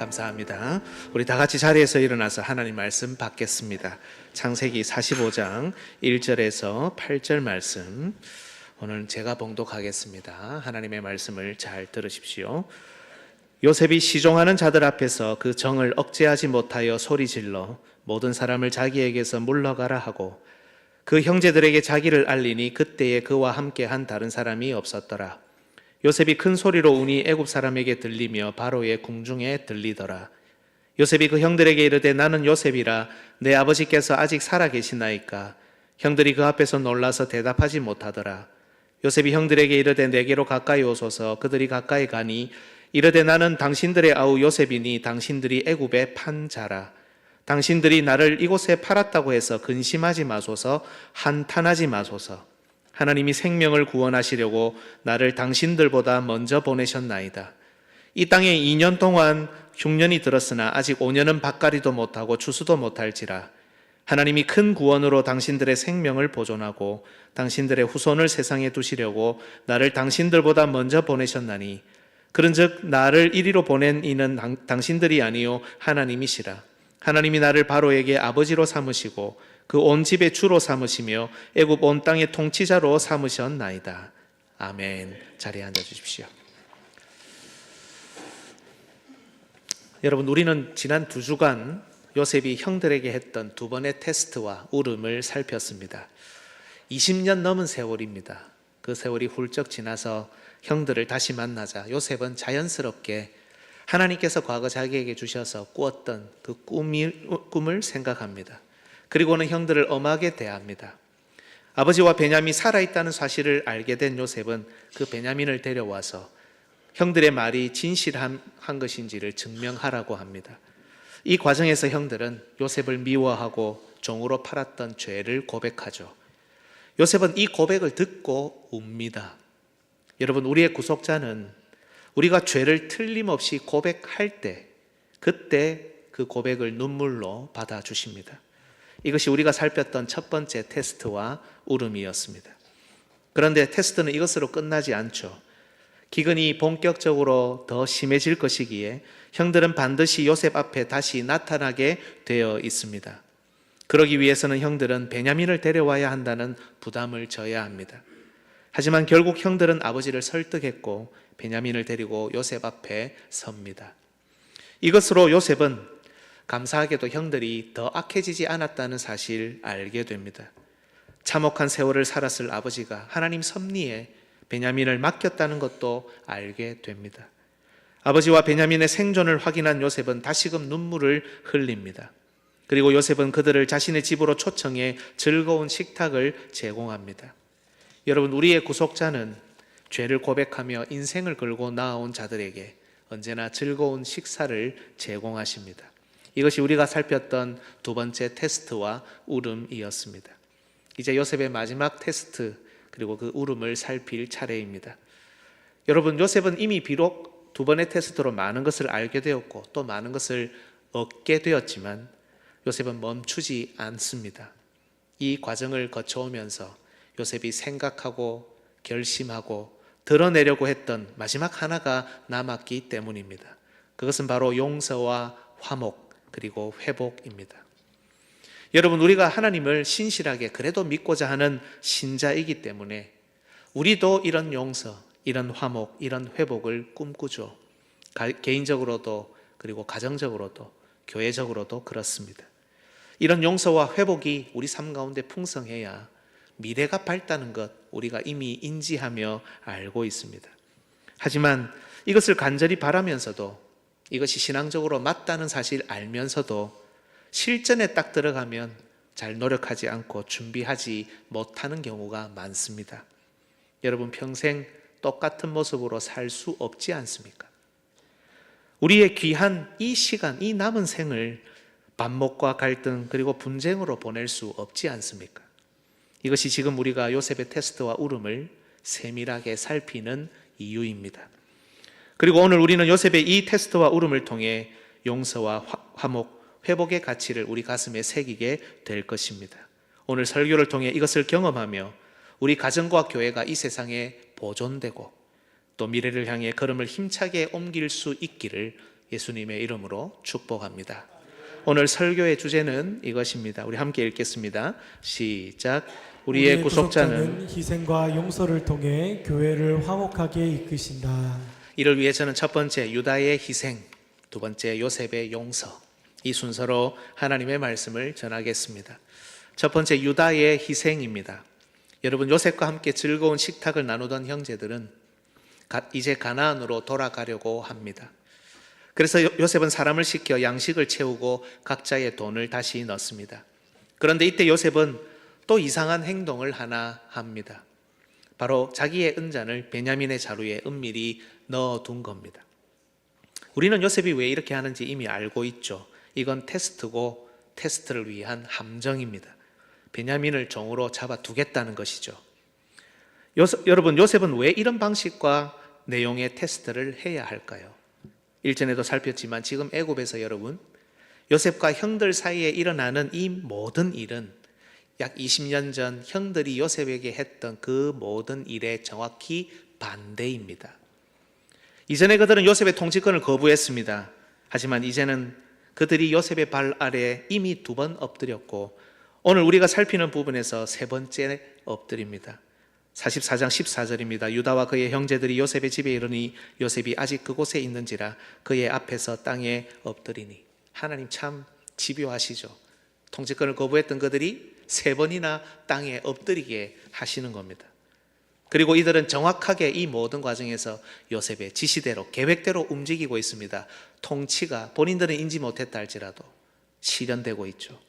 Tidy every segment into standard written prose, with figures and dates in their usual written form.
감사합니다. 우리 다 같이 자리에서 일어나서 하나님 말씀 받겠습니다. 창세기 45장 1절에서 8절 말씀, 오늘 제가 봉독하겠습니다. 하나님의 말씀을 잘 들으십시오. 요셉이 시종하는 자들 앞에서 그 정을 억제하지 못하여 소리질러 모든 사람을 자기에게서 물러가라 하고 그 형제들에게 자기를 알리니 그때에 그와 함께한 다른 사람이 없었더라. 요셉이 큰 소리로 우니 애굽 사람에게 들리며 바로의 궁중에 들리더라. 요셉이 그 형들에게 이르되 나는 요셉이라 내 아버지께서 아직 살아 계시나이까? 형들이 그 앞에서 놀라서 대답하지 못하더라. 요셉이 형들에게 이르되 내게로 가까이 오소서. 그들이 가까이 가니 이르되 나는 당신들의 아우 요셉이니 당신들이 애굽에 판 자라. 당신들이 나를 이곳에 팔았다고 해서 근심하지 마소서, 한탄하지 마소서. 하나님이 생명을 구원하시려고 나를 당신들보다 먼저 보내셨나이다. 이 땅에 2년 동안 흉년이 들었으나 아직 5년은 밭갈이도 못하고 추수도 못할지라. 하나님이 큰 구원으로 당신들의 생명을 보존하고 당신들의 후손을 세상에 두시려고 나를 당신들보다 먼저 보내셨나니 그런즉 나를 이리로 보낸 이는 당신들이 아니요 하나님이시라. 하나님이 나를 바로에게 아버지로 삼으시고 그 온 집의 주로 삼으시며 애굽 온 땅의 통치자로 삼으셨나이다. 아멘. 자리에 앉아 주십시오. 여러분, 우리는 지난 2주간 요셉이 형들에게 했던 2번의 테스트와 울음을 살폈습니다. 20년 넘은 세월입니다. 그 세월이 훌쩍 지나서 형들을 다시 만나자 요셉은 자연스럽게 하나님께서 과거 자기에게 주셔서 꾸었던 그 꿈을 생각합니다. 그리고는 형들을 엄하게 대합니다. 아버지와 베냐민이 살아있다는 사실을 알게 된 요셉은 그 베냐민을 데려와서 형들의 말이 진실한 것인지를 증명하라고 합니다. 이 과정에서 형들은 요셉을 미워하고 종으로 팔았던 죄를 고백하죠. 요셉은 이 고백을 듣고 웁니다. 여러분, 우리의 구속자는 우리가 죄를 틀림없이 고백할 때 그때 그 고백을 눈물로 받아주십니다. 이것이 우리가 살폈던 첫 번째 테스트와 울음이었습니다. 그런데 테스트는 이것으로 끝나지 않죠. 기근이 본격적으로 더 심해질 것이기에 형들은 반드시 요셉 앞에 다시 나타나게 되어 있습니다. 그러기 위해서는 형들은 베냐민을 데려와야 한다는 부담을 져야 합니다. 하지만 결국 형들은 아버지를 설득했고 베냐민을 데리고 요셉 앞에 섭니다. 이것으로 요셉은 감사하게도 형들이 더 악해지지 않았다는 사실을 알게 됩니다. 참혹한 세월을 살았을 아버지가 하나님 섭리에 베냐민을 맡겼다는 것도 알게 됩니다. 아버지와 베냐민의 생존을 확인한 요셉은 다시금 눈물을 흘립니다. 그리고 요셉은 그들을 자신의 집으로 초청해 즐거운 식탁을 제공합니다. 여러분, 우리의 구속자는 죄를 고백하며 인생을 걸고 나아온 자들에게 언제나 즐거운 식사를 제공하십니다. 이것이 우리가 살폈던 2번째 테스트와 울음이었습니다. 이제 요셉의 마지막 테스트 그리고 그 울음을 살필 차례입니다. 여러분, 요셉은 이미 비록 2번의 테스트로 많은 것을 알게 되었고 또 많은 것을 얻게 되었지만 요셉은 멈추지 않습니다. 이 과정을 거쳐오면서 요셉이 생각하고 결심하고 드러내려고 했던 마지막 하나가 남았기 때문입니다. 그것은 바로 용서와 화목 그리고 회복입니다. 여러분, 우리가 하나님을 신실하게 그래도 믿고자 하는 신자이기 때문에 우리도 이런 용서, 이런 화목, 이런 회복을 꿈꾸죠. 개인적으로도 그리고 가정적으로도 교회적으로도 그렇습니다. 이런 용서와 회복이 우리 삶 가운데 풍성해야 미래가 밝다는 것 우리가 이미 인지하며 알고 있습니다. 하지만 이것을 간절히 바라면서도 이것이 신앙적으로 맞다는 사실 알면서도 실전에 딱 들어가면 잘 노력하지 않고 준비하지 못하는 경우가 많습니다. 여러분, 평생 똑같은 모습으로 살 수 없지 않습니까? 우리의 귀한 이 시간, 이 남은 생을 반목과 갈등 그리고 분쟁으로 보낼 수 없지 않습니까? 이것이 지금 우리가 요셉의 테스트와 울음을 세밀하게 살피는 이유입니다. 그리고 오늘 우리는 요셉의 이 테스트와 울음을 통해 용서와 화목, 회복의 가치를 우리 가슴에 새기게 될 것입니다. 오늘 설교를 통해 이것을 경험하며 우리 가정과 교회가 이 세상에 보존되고 또 미래를 향해 걸음을 힘차게 옮길 수 있기를 예수님의 이름으로 축복합니다. 오늘 설교의 주제는 이것입니다. 우리 함께 읽겠습니다. 시작. 우리의 구속자는 희생과 용서를 통해 교회를 화목하게 이끄신다. 이를 위해 저는 첫 번째 유다의 희생, 두 번째 요셉의 용서, 이 순서로 하나님의 말씀을 전하겠습니다. 첫 번째 유다의 희생입니다. 여러분, 요셉과 함께 즐거운 식탁을 나누던 형제들은 이제 가나안으로 돌아가려고 합니다. 그래서 요셉은 사람을 시켜 양식을 채우고 각자의 돈을 다시 넣습니다. 그런데 이때 요셉은 또 이상한 행동을 하나 합니다. 바로 자기의 은잔을 베냐민의 자루에 은밀히 넣어둔 겁니다. 우리는 요셉이 왜 이렇게 하는지 이미 알고 있죠. 이건 테스트고 테스트를 위한 함정입니다. 베냐민을 종으로 잡아두겠다는 것이죠. 여러분, 요셉은 왜 이런 방식과 내용의 테스트를 해야 할까요? 일전에도 살폈지만 지금 애굽에서 여러분, 요셉과 형들 사이에 일어나는 이 모든 일은 약 20년 전 형들이 요셉에게 했던 그 모든 일의 정확히 반대입니다. 이전에 그들은 요셉의 통치권을 거부했습니다. 하지만 이제는 그들이 요셉의 발 아래 이미 2번 엎드렸고 오늘 우리가 살피는 부분에서 3번째 엎드립니다. 44장 14절입니다. 유다와 그의 형제들이 요셉의 집에 이르니 요셉이 아직 그곳에 있는지라 그의 앞에서 땅에 엎드리니. 하나님 참 집요하시죠. 통치권을 거부했던 그들이 3번이나 땅에 엎드리게 하시는 겁니다. 그리고 이들은 정확하게 이 모든 과정에서 요셉의 지시대로 계획대로 움직이고 있습니다. 통치가 본인들은 인지 못했다 할지라도 실현되고 있죠.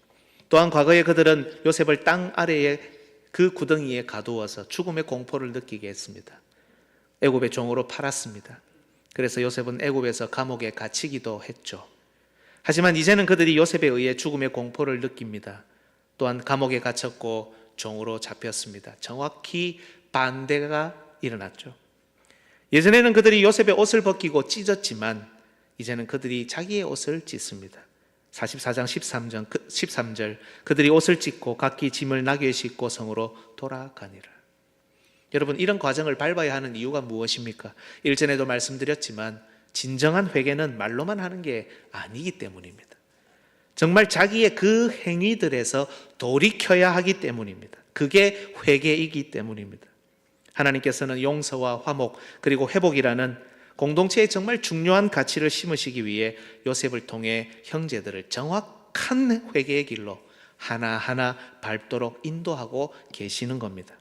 또한 과거에 그들은 요셉을 땅 아래에 그 구덩이에 가두어서 죽음의 공포를 느끼게 했습니다. 애굽의 종으로 팔았습니다. 그래서 요셉은 애굽에서 감옥에 갇히기도 했죠. 하지만 이제는 그들이 요셉에 의해 죽음의 공포를 느낍니다. 또한 감옥에 갇혔고 종으로 잡혔습니다. 정확히 반대가 일어났죠. 예전에는 그들이 요셉의 옷을 벗기고 찢었지만 이제는 그들이 자기의 옷을 찢습니다. 44장 13절 그들이 옷을 찢고 각기 짐을 나귀에 싣고 성으로 돌아가니라. 여러분, 이런 과정을 밟아야 하는 이유가 무엇입니까? 일전에도 말씀드렸지만 진정한 회개는 말로만 하는 게 아니기 때문입니다. 정말 자기의 그 행위들에서 돌이켜야 하기 때문입니다. 그게 회개이기 때문입니다. 하나님께서는 용서와 화목 그리고 회복이라는 공동체에 정말 중요한 가치를 심으시기 위해 요셉을 통해 형제들을 정확한 회개의 길로 하나하나 밟도록 인도하고 계시는 겁니다.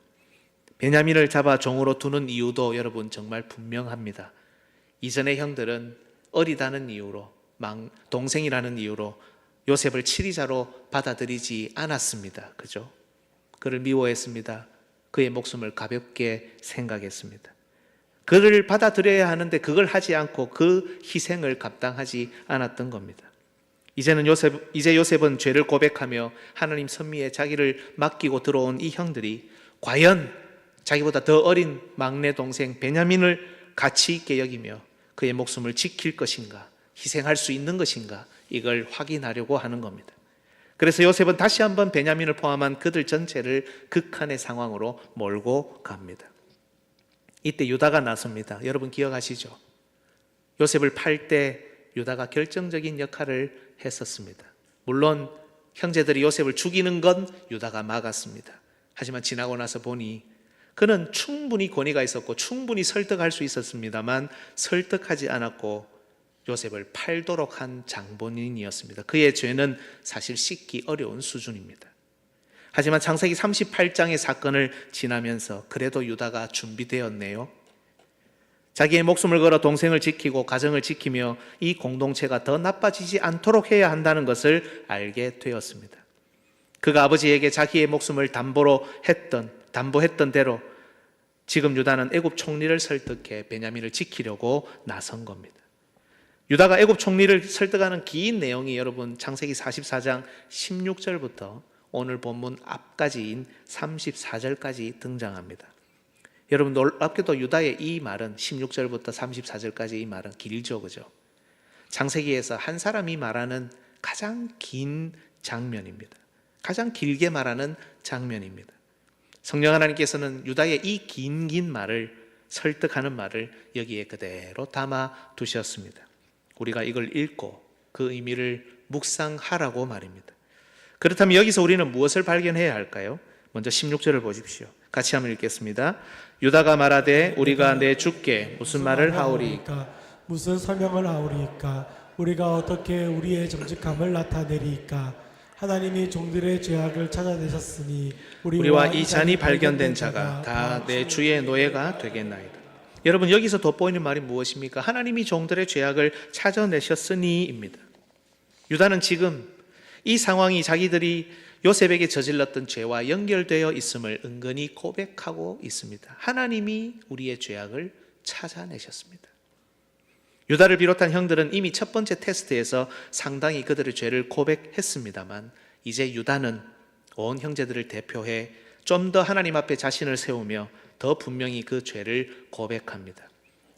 베냐민을 잡아 종으로 두는 이유도 여러분 정말 분명합니다. 이전의 형들은 어리다는 이유로, 동생이라는 이유로 요셉을 치리자로 받아들이지 않았습니다. 그죠? 그를 미워했습니다. 그의 목숨을 가볍게 생각했습니다. 그를 받아들여야 하는데 그걸 하지 않고 그 희생을 감당하지 않았던 겁니다. 이제 요셉은 죄를 고백하며 하나님 섭리에 자기를 맡기고 들어온 이 형들이 과연 자기보다 더 어린 막내 동생 베냐민을 가치 있게 여기며 그의 목숨을 지킬 것인가, 희생할 수 있는 것인가, 이걸 확인하려고 하는 겁니다. 그래서 요셉은 다시 한번 베냐민을 포함한 그들 전체를 극한의 상황으로 몰고 갑니다. 이때 유다가 나섭니다. 여러분 기억하시죠? 요셉을 팔 때 유다가 결정적인 역할을 했었습니다. 물론 형제들이 요셉을 죽이는 건 유다가 막았습니다. 하지만 지나고 나서 보니 그는 충분히 권위가 있었고 충분히 설득할 수 있었습니다만 설득하지 않았고 요셉을 팔도록 한 장본인이었습니다. 그의 죄는 사실 씻기 어려운 수준입니다. 하지만 창세기 38장의 사건을 지나면서 그래도 유다가 준비되었네요. 자기의 목숨을 걸어 동생을 지키고 가정을 지키며 이 공동체가 더 나빠지지 않도록 해야 한다는 것을 알게 되었습니다. 그가 아버지에게 자기의 목숨을 담보했던 대로 지금 유다는 애굽 총리를 설득해 베냐민을 지키려고 나선 겁니다. 유다가 애굽 총리를 설득하는 긴 내용이 여러분 창세기 44장 16절부터 오늘 본문 앞까지인 34절까지 등장합니다. 여러분 놀랍게도 유다의 이 말은 16절부터 34절까지 이 말은 길죠, 그죠? 창세기에서 한 사람이 말하는 가장 긴 장면입니다. 가장 길게 말하는 장면입니다. 성령 하나님께서는 유다의 이 긴 말을 설득하는 말을 여기에 그대로 담아 두셨습니다. 우리가 이걸 읽고 그 의미를 묵상하라고 말입니다. 그렇다면 여기서 우리는 무엇을 발견해야 할까요? 먼저 16절을 보십시오. 같이 한번 읽겠습니다. 유다가 말하되 우리가 내 주께 무슨 말을 하오리이까? 무슨 설명을 하오리이까? 우리가 어떻게 우리의 정직함을 나타내리이까? 하나님이 종들의 죄악을 찾아내셨으니 우리와 이 잔이 발견된 자가 다 내 주의 노예가 되겠나이다. 여러분, 여기서 돋보이는 말이 무엇입니까? 하나님이 종들의 죄악을 찾아내셨으니입니다. 유다는 지금 이 상황이 자기들이 요셉에게 저질렀던 죄와 연결되어 있음을 은근히 고백하고 있습니다. 하나님이 우리의 죄악을 찾아내셨습니다. 유다를 비롯한 형들은 이미 첫 번째 테스트에서 상당히 그들의 죄를 고백했습니다만, 이제 유다는 온 형제들을 대표해 좀 더 하나님 앞에 자신을 세우며 더 분명히 그 죄를 고백합니다.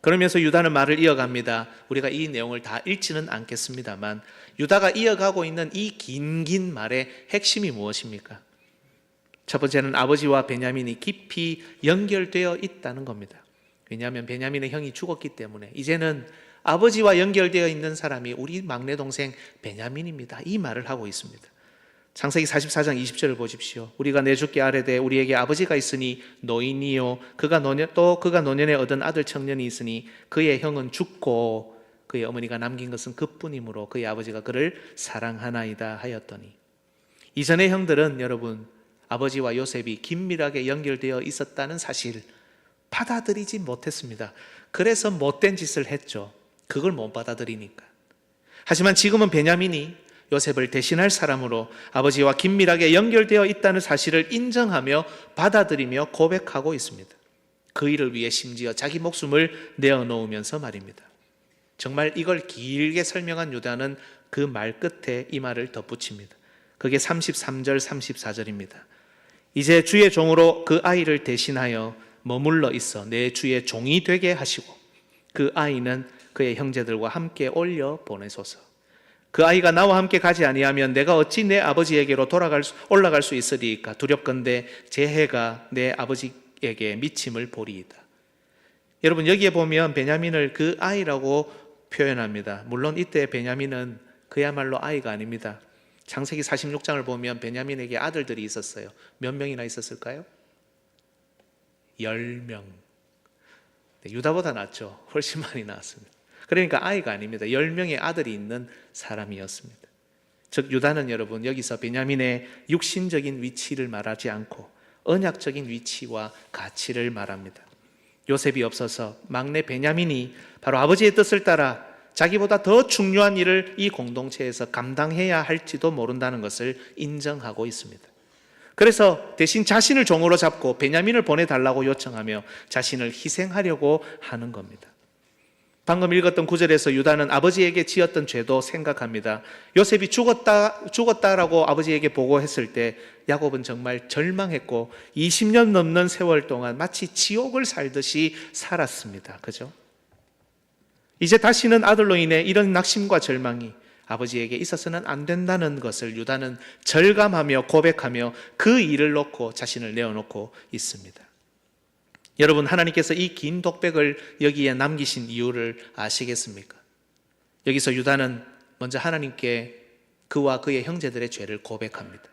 그러면서 유다는 말을 이어갑니다. 우리가 이 내용을 다 읽지는 않겠습니다만, 유다가 이어가고 있는 이 긴 말의 핵심이 무엇입니까? 첫 번째는 아버지와 베냐민이 깊이 연결되어 있다는 겁니다. 왜냐하면 베냐민의 형이 죽었기 때문에 이제는 아버지와 연결되어 있는 사람이 우리 막내 동생 베냐민입니다. 이 말을 하고 있습니다. 창세기 44장 20절을 보십시오. 우리가 내 주께 아뢰되 우리에게 아버지가 있으니 노인이요 그가 노년에 얻은 아들 청년이 있으니 그의 형은 죽고 그의 어머니가 남긴 것은 그뿐이므로 그의 아버지가 그를 사랑하나이다 하였더니, 이전의 형들은 여러분 아버지와 요셉이 긴밀하게 연결되어 있었다는 사실 받아들이지 못했습니다. 그래서 못된 짓을 했죠. 그걸 못 받아들이니까. 하지만 지금은 베냐민이 요셉을 대신할 사람으로 아버지와 긴밀하게 연결되어 있다는 사실을 인정하며 받아들이며 고백하고 있습니다. 그 일을 위해 심지어 자기 목숨을 내어놓으면서 말입니다. 정말 이걸 길게 설명한 유다는 그 말 끝에 이 말을 덧붙입니다. 그게 33절 34절입니다. 이제 주의 종으로 그 아이를 대신하여 머물러 있어 내 주의 종이 되게 하시고 그 아이는 그의 형제들과 함께 올려 보내소서. 그 아이가 나와 함께 가지 아니하면 내가 어찌 내 아버지에게로 올라갈 수 있으리이까? 두렵건대 제 해가 내 아버지에게 미침을 보리이다. 여러분, 여기에 보면 베냐민을 그 아이라고 표현합니다. 물론 이때 베냐민은 그야말로 아이가 아닙니다. 창세기 46장을 보면 베냐민에게 아들들이 있었어요. 몇 명이나 있었을까요? 10명. 유다보다 낫죠. 훨씬 많이 나왔습니다. 그러니까 아이가 아닙니다. 10명의 아들이 있는 사람이었습니다. 즉 유다는 여러분 여기서 베냐민의 육신적인 위치를 말하지 않고 언약적인 위치와 가치를 말합니다. 요셉이 없어서 막내 베냐민이 바로 아버지의 뜻을 따라 자기보다 더 중요한 일을 이 공동체에서 감당해야 할지도 모른다는 것을 인정하고 있습니다. 그래서 대신 자신을 종으로 잡고 베냐민을 보내달라고 요청하며 자신을 희생하려고 하는 겁니다. 방금 읽었던 9절에서 유다는 아버지에게 지었던 죄도 생각합니다. 요셉이 죽었다라고 아버지에게 보고했을 때 야곱은 정말 절망했고 20년 넘는 세월 동안 마치 지옥을 살듯이 살았습니다. 그죠? 이제 다시는 아들로 인해 이런 낙심과 절망이 아버지에게 있어서는 안 된다는 것을 유다는 절감하며 고백하며 그 일을 놓고 자신을 내어놓고 있습니다. 여러분, 하나님께서 이 긴 독백을 여기에 남기신 이유를 아시겠습니까? 여기서 유다는 먼저 하나님께 그와 그의 형제들의 죄를 고백합니다.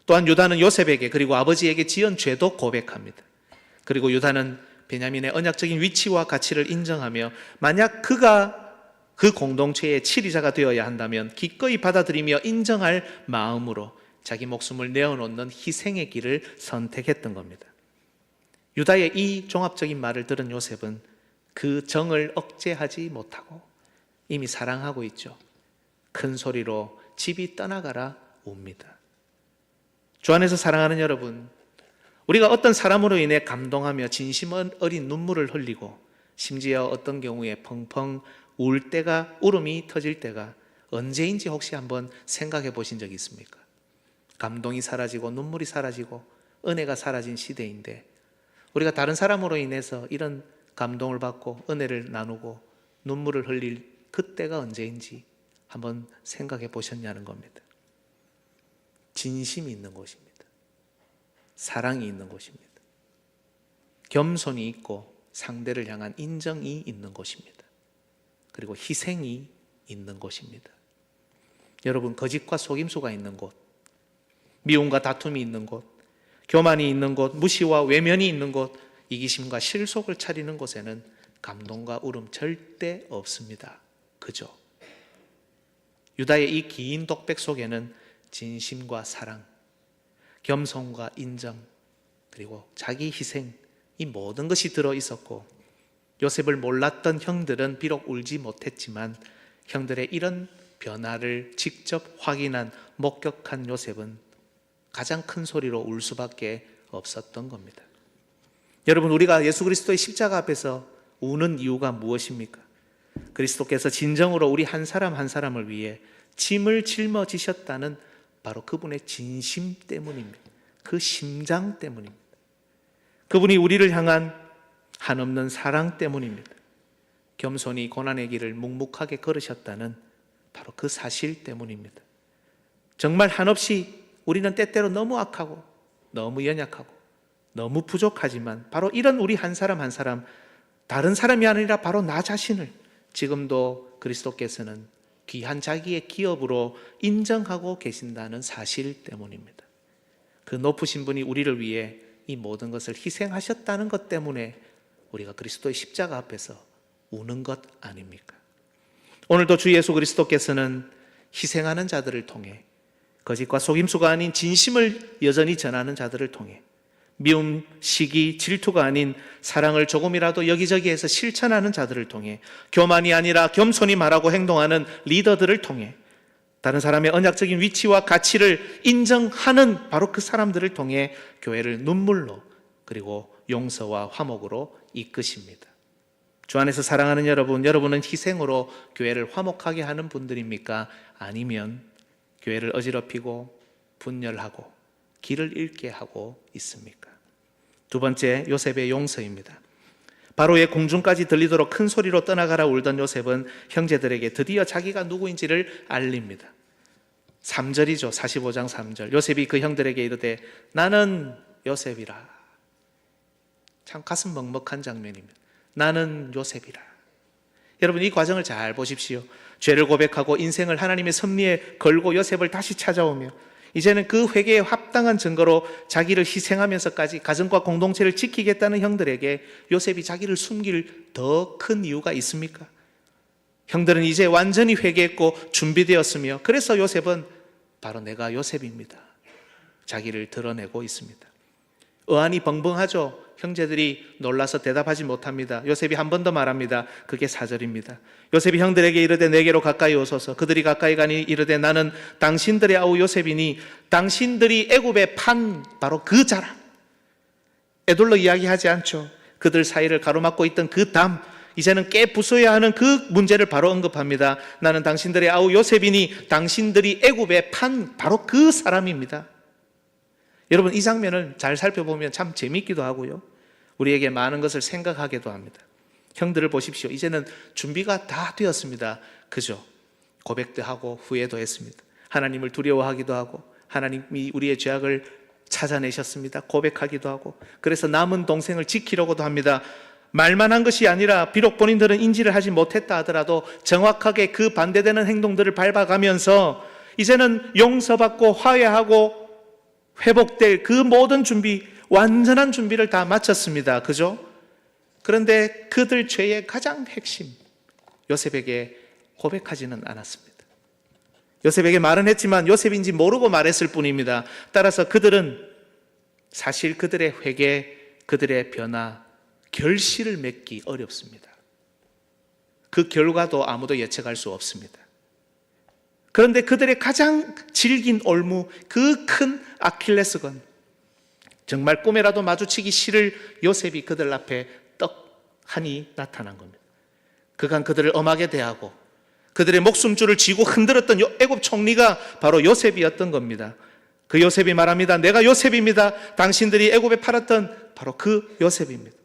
또한 유다는 요셉에게 그리고 아버지에게 지은 죄도 고백합니다. 그리고 유다는 베냐민의 언약적인 위치와 가치를 인정하며 만약 그가 그 공동체의 치리자가 되어야 한다면 기꺼이 받아들이며 인정할 마음으로 자기 목숨을 내어놓는 희생의 길을 선택했던 겁니다. 유다의 이 종합적인 말을 들은 요셉은 그 정을 억제하지 못하고 이미 사랑하고 있죠. 큰 소리로 집이 떠나가라 웁니다. 주 안에서 사랑하는 여러분, 우리가 어떤 사람으로 인해 감동하며 진심 어린 눈물을 흘리고 심지어 어떤 경우에 펑펑 울 때가, 울음이 터질 때가 언제인지 혹시 한번 생각해 보신 적 있습니까? 감동이 사라지고 눈물이 사라지고 은혜가 사라진 시대인데 우리가 다른 사람으로 인해서 이런 감동을 받고 은혜를 나누고 눈물을 흘릴 그때가 언제인지 한번 생각해 보셨냐는 겁니다. 진심이 있는 곳입니다. 사랑이 있는 곳입니다. 겸손이 있고 상대를 향한 인정이 있는 곳입니다. 그리고 희생이 있는 곳입니다. 여러분, 거짓과 속임수가 있는 곳, 미움과 다툼이 있는 곳, 교만이 있는 곳, 무시와 외면이 있는 곳, 이기심과 실속을 차리는 곳에는 감동과 울음 절대 없습니다. 그죠? 유다의 이 긴 독백 속에는 진심과 사랑, 겸손과 인정, 그리고 자기 희생, 이 모든 것이 들어 있었고, 요셉을 몰랐던 형들은 비록 울지 못했지만 형들의 이런 변화를 직접 확인한, 목격한 요셉은 가장 큰 소리로 울 수밖에 없었던 겁니다. 여러분, 우리가 예수 그리스도의 십자가 앞에서 우는 이유가 무엇입니까? 그리스도께서 진정으로 우리 한 사람 한 사람을 위해 짐을 짊어지셨다는 바로 그분의 진심 때문입니다. 그 심장 때문입니다. 그분이 우리를 향한 한없는 사랑 때문입니다. 겸손히 고난의 길을 묵묵하게 걸으셨다는 바로 그 사실 때문입니다. 정말 한없이 우리는 때때로 너무 악하고 너무 연약하고 너무 부족하지만 바로 이런 우리 한 사람 한 사람, 다른 사람이 아니라 바로 나 자신을 지금도 그리스도께서는 귀한 자기의 기업으로 인정하고 계신다는 사실 때문입니다. 그 높으신 분이 우리를 위해 이 모든 것을 희생하셨다는 것 때문에 우리가 그리스도의 십자가 앞에서 우는 것 아닙니까? 오늘도 주 예수 그리스도께서는 희생하는 자들을 통해, 거짓과 속임수가 아닌 진심을 여전히 전하는 자들을 통해, 미움, 시기, 질투가 아닌 사랑을 조금이라도 여기저기에서 실천하는 자들을 통해, 교만이 아니라 겸손히 말하고 행동하는 리더들을 통해, 다른 사람의 언약적인 위치와 가치를 인정하는 바로 그 사람들을 통해 교회를 눈물로, 그리고 용서와 화목으로 이끄십니다. 주 안에서 사랑하는 여러분, 여러분은 희생으로 교회를 화목하게 하는 분들입니까? 아니면 교회를 어지럽히고 분열하고 길을 잃게 하고 있습니까? 두 번째, 요셉의 용서입니다. 바로의 궁중까지 들리도록 큰 소리로 떠나가라 울던 요셉은 형제들에게 드디어 자기가 누구인지를 알립니다. 3절이죠. 45장 3절. 요셉이 그 형들에게 이르되 나는 요셉이라. 참 가슴 먹먹한 장면입니다. 나는 요셉이라. 여러분, 이 과정을 잘 보십시오. 죄를 고백하고 인생을 하나님의 섭리에 걸고 요셉을 다시 찾아오며, 이제는 그 회개에 합당한 증거로 자기를 희생하면서까지 가정과 공동체를 지키겠다는 형들에게 요셉이 자기를 숨길 더 큰 이유가 있습니까? 형들은 이제 완전히 회개했고 준비되었으며, 그래서 요셉은 바로 내가 요셉입니다, 자기를 드러내고 있습니다. 어안이 벙벙하죠. 형제들이 놀라서 대답하지 못합니다. 요셉이 한 번 더 말합니다. 그게 4절입니다. 요셉이 형들에게 이르되 내게로 가까이 오소서. 그들이 가까이 가니 이르되 나는 당신들의 아우 요셉이니 당신들이 애굽에 판 바로 그 자라. 애둘러 이야기하지 않죠. 그들 사이를 가로막고 있던 그 담, 이제는 깨 부숴야 하는 그 문제를 바로 언급합니다. 나는 당신들의 아우 요셉이니 당신들이 애굽에 판 바로 그 사람입니다. 여러분, 이 장면을 잘 살펴보면 참 재미있기도 하고요, 우리에게 많은 것을 생각하게도 합니다. 형들을 보십시오. 이제는 준비가 다 되었습니다. 그죠? 고백도 하고 후회도 했습니다. 하나님을 두려워하기도 하고, 하나님이 우리의 죄악을 찾아내셨습니다. 고백하기도 하고, 그래서 남은 동생을 지키려고도 합니다. 말만 한 것이 아니라 비록 본인들은 인지를 하지 못했다 하더라도 정확하게 그 반대되는 행동들을 밟아가면서 이제는 용서받고 화해하고 회복될 그 모든 준비, 완전한 준비를 다 마쳤습니다. 그죠? 그런데 그들 죄의 가장 핵심, 요셉에게 고백하지는 않았습니다. 요셉에게 말은 했지만 요셉인지 모르고 말했을 뿐입니다. 따라서 그들은 사실 그들의 회개, 그들의 변화, 결실을 맺기 어렵습니다. 그 결과도 아무도 예측할 수 없습니다. 그런데 그들의 가장 질긴 올무, 그 큰 아킬레스건, 정말 꿈에라도 마주치기 싫을 요셉이 그들 앞에 떡하니 나타난 겁니다. 그간 그들을 엄하게 대하고 그들의 목숨줄을 쥐고 흔들었던 애굽 총리가 바로 요셉이었던 겁니다. 그 요셉이 말합니다. 내가 요셉입니다. 당신들이 애굽에 팔았던 바로 그 요셉입니다.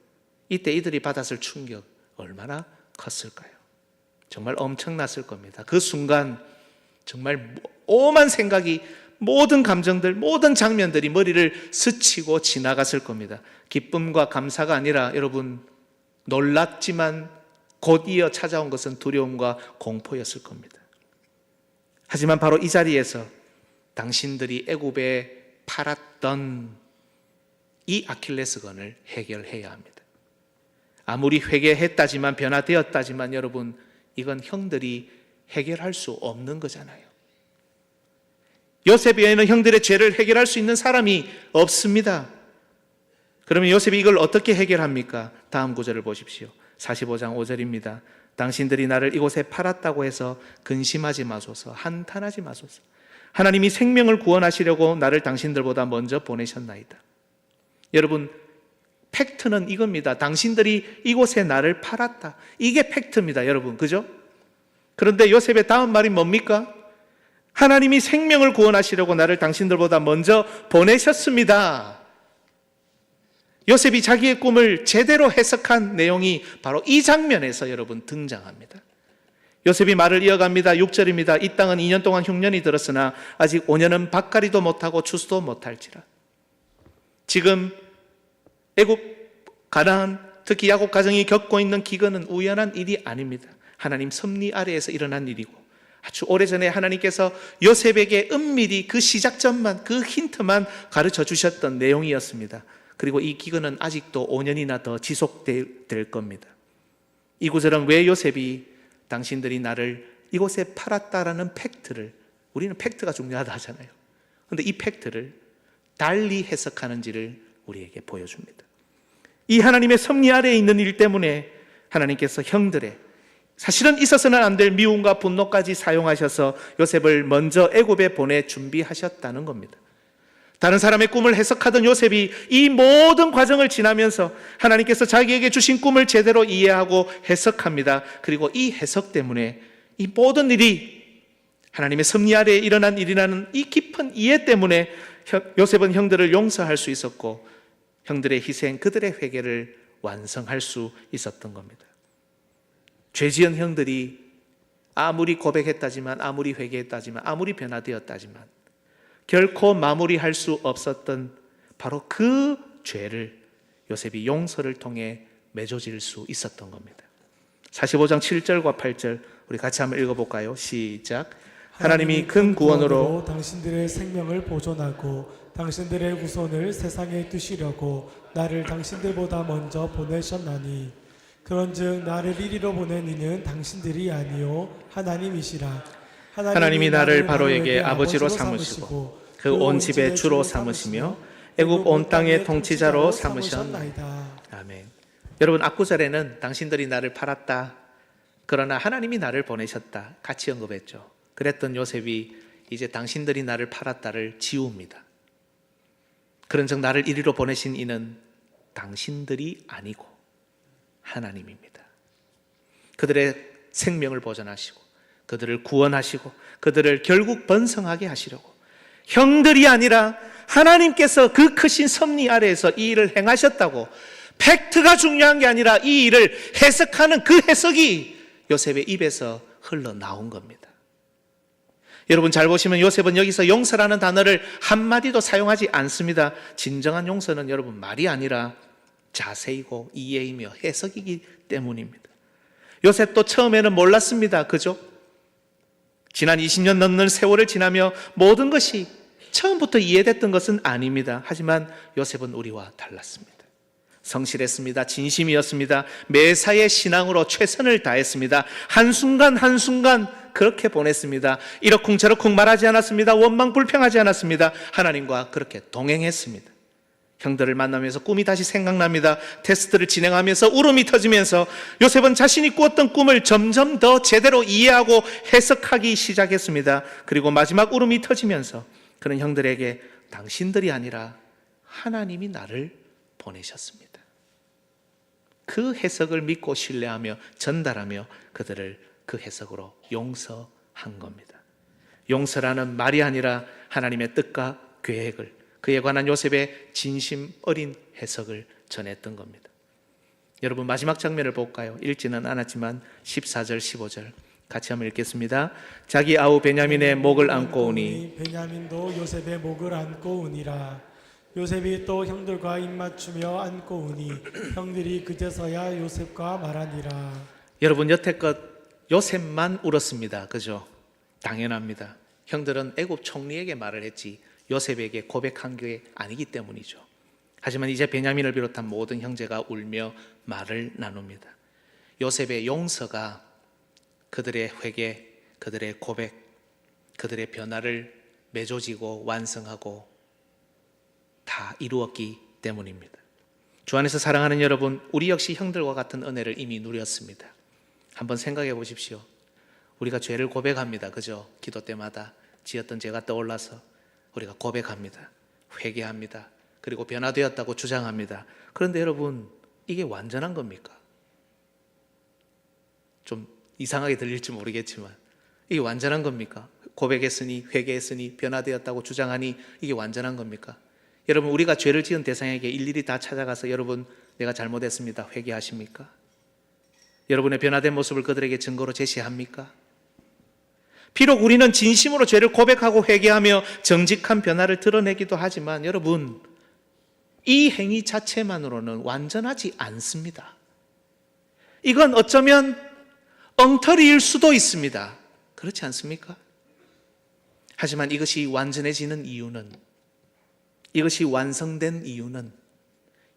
이때 이들이 받았을 충격 얼마나 컸을까요? 정말 엄청났을 겁니다. 그 순간 정말 오만 생각이, 모든 감정들, 모든 장면들이 머리를 스치고 지나갔을 겁니다. 기쁨과 감사가 아니라 여러분, 놀랍지만 곧 이어 찾아온 것은 두려움과 공포였을 겁니다. 하지만 바로 이 자리에서 당신들이 애굽에 팔았던 이 아킬레스건을 해결해야 합니다. 아무리 회개했다지만 변화되었다지만 여러분, 이건 형들이 해결할 수 없는 거잖아요. 요셉 외에는 형들의 죄를 해결할 수 있는 사람이 없습니다. 그러면 요셉이 이걸 어떻게 해결합니까? 다음 구절을 보십시오. 45장 5절입니다. 당신들이 나를 이곳에 팔았다고 해서 근심하지 마소서, 한탄하지 마소서. 하나님이 생명을 구원하시려고 나를 당신들보다 먼저 보내셨나이다. 여러분, 팩트는 이겁니다. 당신들이 이곳에 나를 팔았다. 이게 팩트입니다, 여러분. 그죠? 그런데 요셉의 다음 말이 뭡니까? 하나님이 생명을 구원하시려고 나를 당신들보다 먼저 보내셨습니다. 요셉이 자기의 꿈을 제대로 해석한 내용이 바로 이 장면에서 여러분 등장합니다. 요셉이 말을 이어갑니다. 6절입니다. 이 땅은 2년 동안 흉년이 들었으나 아직 5년은 밭갈이도 못하고 추수도 못할지라. 지금 애굽, 가나안, 특히 야곱 가정이 겪고 있는 기근은 우연한 일이 아닙니다. 하나님 섭리 아래에서 일어난 일이고, 아주 오래전에 하나님께서 요셉에게 은밀히 그 시작점만, 그 힌트만 가르쳐 주셨던 내용이었습니다. 그리고 이 기근은 아직도 5년이나 더 지속될 겁니다. 이 구절은 왜 요셉이 당신들이 나를 이곳에 팔았다라는 팩트를, 우리는 팩트가 중요하다 하잖아요. 그런데 이 팩트를 달리 해석하는지를 우리에게 보여줍니다. 이 하나님의 섭리 아래에 있는 일 때문에 하나님께서 형들의 사실은 있어서는 안 될 미움과 분노까지 사용하셔서 요셉을 먼저 애굽에 보내 준비하셨다는 겁니다. 다른 사람의 꿈을 해석하던 요셉이 이 모든 과정을 지나면서 하나님께서 자기에게 주신 꿈을 제대로 이해하고 해석합니다. 그리고 이 해석 때문에 이 모든 일이 하나님의 섭리 아래에 일어난 일이라는 이 깊은 이해 때문에 요셉은 형들을 용서할 수 있었고, 형들의 희생, 그들의 회개를 완성할 수 있었던 겁니다. 죄지은 형들이 아무리 고백했다지만, 아무리 회개했다지만, 아무리 변화되었다지만 결코 마무리할 수 없었던 바로 그 죄를 요셉이 용서를 통해 맺어질 수 있었던 겁니다. 45장 7절과 8절 우리 같이 한번 읽어볼까요? 시작. 하나님이 큰 구원으로 당신들의 생명을 보존하고 당신들의 후손을 세상에 두시려고 나를 당신들보다 먼저 보내셨나니, 그런즉 나를 이리로 보낸 이는 당신들이 아니요 하나님이시라. 하나님이 나를 바로에게 아버지로 삼으시고 그 온 집의 주로 삼으시며 애굽 온 땅의 통치자로 삼으셨나이다. 아멘. 여러분, 앞구절에는 당신들이 나를 팔았다, 그러나 하나님이 나를 보내셨다 같이 언급했죠. 그랬던 요셉이 이제 당신들이 나를 팔았다를 지웁니다. 그런즉 나를 이리로 보내신 이는 당신들이 아니고 하나님입니다. 그들의 생명을 보존하시고 그들을 구원하시고 그들을 결국 번성하게 하시려고 형들이 아니라 하나님께서 그 크신 섭리 아래에서 이 일을 행하셨다고, 팩트가 중요한 게 아니라 이 일을 해석하는 그 해석이 요셉의 입에서 흘러나온 겁니다. 여러분, 잘 보시면 요셉은 여기서 용서라는 단어를 한마디도 사용하지 않습니다. 진정한 용서는 여러분 말이 아니라 자세이고 이해이며 해석이기 때문입니다. 요셉도 처음에는 몰랐습니다. 그죠? 지난 20년 넘는 세월을 지나며 모든 것이 처음부터 이해됐던 것은 아닙니다. 하지만 요셉은 우리와 달랐습니다. 성실했습니다. 진심이었습니다. 매사의 신앙으로 최선을 다했습니다. 한순간 한순간 그렇게 보냈습니다. 이러쿵저러쿵 말하지 않았습니다. 원망불평하지 않았습니다. 하나님과 그렇게 동행했습니다. 형들을 만나면서 꿈이 다시 생각납니다. 테스트를 진행하면서 울음이 터지면서 요셉은 자신이 꾸었던 꿈을 점점 더 제대로 이해하고 해석하기 시작했습니다. 그리고 마지막 울음이 터지면서 그는 형들에게 당신들이 아니라 하나님이 나를 보내셨습니다. 그 해석을 믿고 신뢰하며 전달하며 그들을 그 해석으로 용서한 겁니다. 용서라는 말이 아니라 하나님의 뜻과 계획을, 그에 관한 요셉의 진심 어린 해석을 전했던 겁니다. 여러분, 마지막 장면을 볼까요? 읽지는 않았지만 14절 15절 같이 한번 읽겠습니다. 자기 아우 베냐민의 목을 안고 오니 베냐민도 요셉의 목을 안고 우니라. 요셉이 또 형들과 입맞추며 안고 우니 형들이 그제서야 요셉과 말하니라. 여러분, 여태껏 요셉만 울었습니다. 그죠? 당연합니다. 형들은 애굽 총리에게 말을 했지 요셉에게 고백한 게 아니기 때문이죠. 하지만 이제 베냐민을 비롯한 모든 형제가 울며 말을 나눕니다. 요셉의 용서가 그들의 회개, 그들의 고백, 그들의 변화를 맺어지고 완성하고 다 이루었기 때문입니다. 주 안에서 사랑하는 여러분, 우리 역시 형들과 같은 은혜를 이미 누렸습니다. 한번 생각해 보십시오. 우리가 죄를 고백합니다. 그죠? 기도 때마다 지었던 죄가 떠올라서 우리가 고백합니다. 회개합니다. 그리고 변화되었다고 주장합니다. 그런데 여러분, 이게 완전한 겁니까? 좀 이상하게 들릴지 모르겠지만 이게 완전한 겁니까? 고백했으니, 회개했으니, 변화되었다고 주장하니 이게 완전한 겁니까? 여러분, 우리가 죄를 지은 대상에게 일일이 다 찾아가서 여러분, 내가 잘못했습니다, 회개하십니까? 여러분의 변화된 모습을 그들에게 증거로 제시합니까? 비록 우리는 진심으로 죄를 고백하고 회개하며 정직한 변화를 드러내기도 하지만 여러분, 이 행위 자체만으로는 완전하지 않습니다. 이건 어쩌면 엉터리일 수도 있습니다. 그렇지 않습니까? 하지만 이것이 완전해지는 이유는, 이것이 완성된 이유는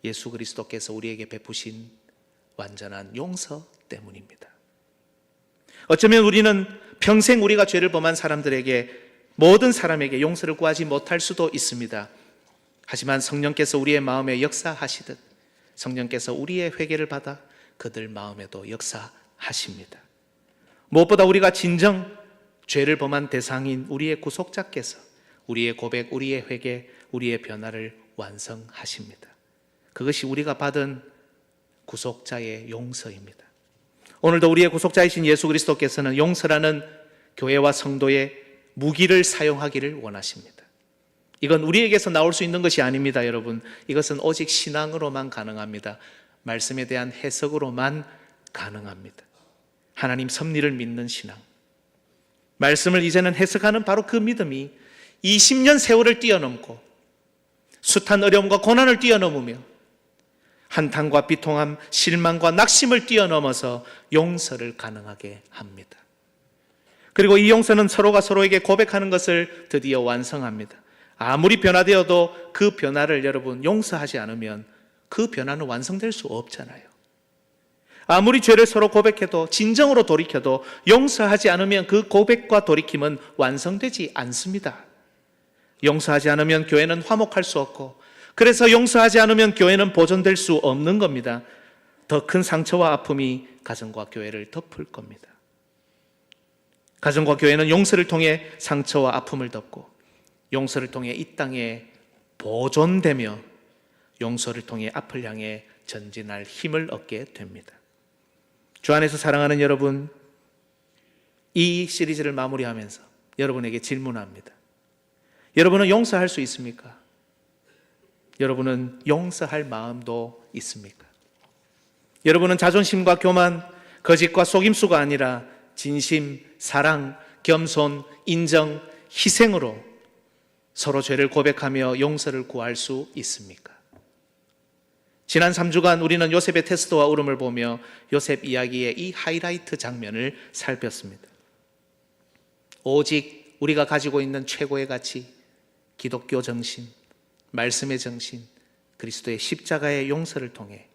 예수 그리스도께서 우리에게 베푸신 완전한 용서 때문입니다. 어쩌면 우리는 평생 우리가 죄를 범한 사람들에게, 모든 사람에게 용서를 구하지 못할 수도 있습니다. 하지만 성령께서 우리의 마음에 역사하시듯 성령께서 우리의 회개를 받아 그들 마음에도 역사하십니다. 무엇보다 우리가 진정 죄를 범한 대상인 우리의 구속자께서 우리의 고백, 우리의 회개, 우리의 변화를 완성하십니다. 그것이 우리가 받은 구속자의 용서입니다. 오늘도 우리의 구속자이신 예수 그리스도께서는 용서라는 교회와 성도의 무기를 사용하기를 원하십니다. 이건 우리에게서 나올 수 있는 것이 아닙니다, 여러분. 이것은 오직 신앙으로만 가능합니다. 말씀에 대한 해석으로만 가능합니다. 하나님 섭리를 믿는 신앙, 말씀을 이제는 해석하는 바로 그 믿음이 20년 세월을 뛰어넘고 숱한 어려움과 고난을 뛰어넘으며 한탄과 비통함, 실망과 낙심을 뛰어넘어서 용서를 가능하게 합니다. 그리고 이 용서는 서로가 서로에게 고백하는 것을 드디어 완성합니다. 아무리 변화되어도 그 변화를 여러분 용서하지 않으면 그 변화는 완성될 수 없잖아요. 아무리 죄를 서로 고백해도, 진정으로 돌이켜도 용서하지 않으면 그 고백과 돌이킴은 완성되지 않습니다. 용서하지 않으면 교회는 화목할 수 없고, 그래서 용서하지 않으면 교회는 보존될 수 없는 겁니다. 더 큰 상처와 아픔이 가정과 교회를 덮을 겁니다. 가정과 교회는 용서를 통해 상처와 아픔을 덮고, 용서를 통해 이 땅에 보존되며, 용서를 통해 앞을 향해 전진할 힘을 얻게 됩니다. 주 안에서 사랑하는 여러분, 이 시리즈를 마무리하면서 여러분에게 질문합니다. 여러분은 용서할 수 있습니까? 여러분은 용서할 마음도 있습니까? 여러분은 자존심과 교만, 거짓과 속임수가 아니라 진심, 사랑, 겸손, 인정, 희생으로 서로 죄를 고백하며 용서를 구할 수 있습니까? 지난 3주간 우리는 요셉의 테스트와 울음을 보며 요셉 이야기의 이 하이라이트 장면을 살폈습니다. 오직 우리가 가지고 있는 최고의 가치, 기독교 정신, 말씀의 정신, 그리스도의 십자가의 용서를 통해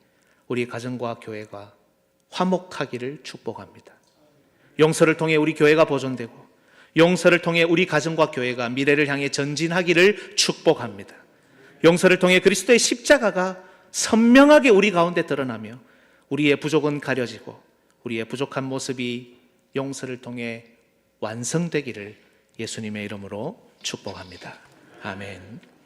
우리 가정과 교회가 화목하기를 축복합니다. 용서를 통해 우리 교회가 보존되고, 용서를 통해 우리 가정과 교회가 미래를 향해 전진하기를 축복합니다. 용서를 통해 그리스도의 십자가가 선명하게 우리 가운데 드러나며 우리의 부족은 가려지고 우리의 부족한 모습이 용서를 통해 완성되기를 예수님의 이름으로 축복합니다. 아멘.